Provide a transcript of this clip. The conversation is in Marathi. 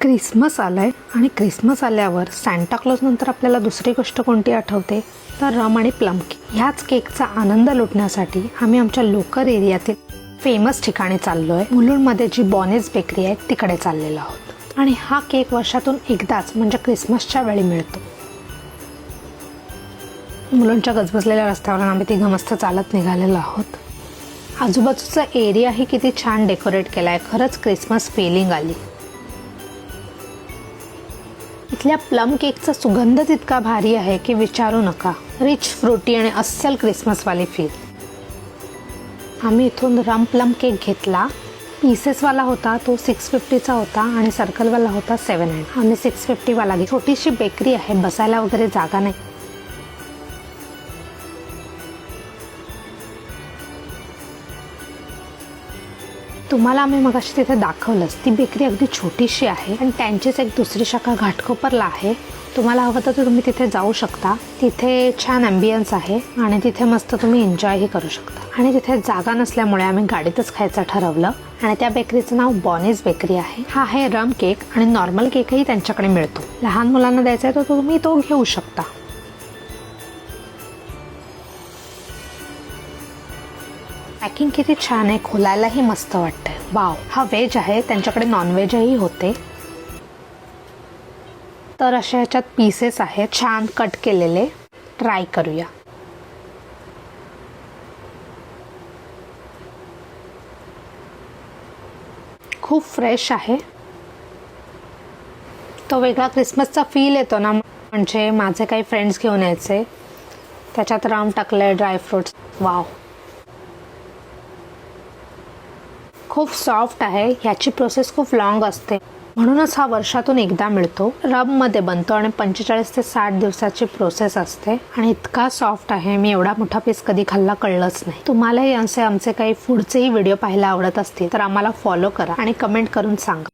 क्रिसमस आलाय आणि क्रिसमस आल्यावर सांता क्लॉज नंतर आपल्याला दुसरी गोष्ट कोणती आठवते तर रम आणि प्लम केक. ह्याच केकचा आनंद लुटण्यासाठी आम्ही आमच्या लोकल एरियातील फेमस ठिकाणी चाललोय. मुलुंडमध्ये जी बॉनेज बेकरी आहे तिकडे चाललेलो आहोत आणि हा केक वर्षातून एकदाच म्हणजे क्रिसमसच्या वेळी मिळतो. मुलुंडच्या गजबजलेल्या रस्त्यावरून आम्ही तिघं मस्त चालत निघालेलो आहोत. आजूबाजूचा एरियाही किती छान डेकोरेट केलाय. खरंच क्रिसमस फिलिंग आली. इथल्या प्लम केकचा सुगंध तितका भारी आहे की विचारू नका. रिच फ्रुटी आणि अस्सल क्रिसमसवाली फील. आम्ही इथून रम प्लम केक घेतला. पीसेसवाला होता तो 650चा होता आणि सर्कलवाला होता 700. आम्ही 650 वाला घेतला. छोटीशी बेकरी आहे, बसायला वगैरे जागा नाही. तुम्हाला आम्ही मगाशी तिथे दाखवलंच. ती बेकरी अगदी छोटीशी आहे आणि त्यांचीच एक दुसरी शाखा घाटकोपरला आहे. तुम्हाला हवं तर तुम्ही तिथे जाऊ शकता. तिथे छान ॲम्बियन्स आहे आणि तिथे मस्त तुम्ही एन्जॉयही करू शकता. आणि तिथे जागा नसल्यामुळे आम्ही गाडीतच खायचं ठरवलं आणि त्या बेकरीचं नाव बॉनेज बेकरी आहे. हा आहे रम केक आणि नॉर्मल केकही त्यांच्याकडे मिळतो. लहान मुलांना द्यायचा आहे तर तुम्ही तो घेऊ शकता. पॅकिंग किती छान आहे, खोलायलाही मस्त वाटतंय. वाव. हा व्हेज आहे, त्यांच्याकडे नॉनव्हेजही होते. तर अशा ह्याच्यात पीसेस आहेत छान कट केलेले. ट्राय करूया. खूप फ्रेश आहे. तो वेगळा क्रिसमसचा फील येतो ना. म्हणजे माझे काही फ्रेंड्स घेऊन यायचे. त्याच्यात राम टाकले, ड्रायफ्रुट्स. वाव. खूप सॉफ्ट आहे. ह्याची प्रोसेस खूप लॉंग असते म्हणूनच हा वर्षातून एकदा मिळतो. रबमध्ये बनतो आणि 45 ते 60 दिवसाची प्रोसेस असते आणि इतका सॉफ्ट आहे. मी एवढा मोठा पीस कधी खाल्ला कळलंच नाही. तुम्हालाही असे आमचे काही फूडचेही व्हिडिओ पाहायला आवडत असतील तर आम्हाला फॉलो करा आणि कमेंट करून सांगा.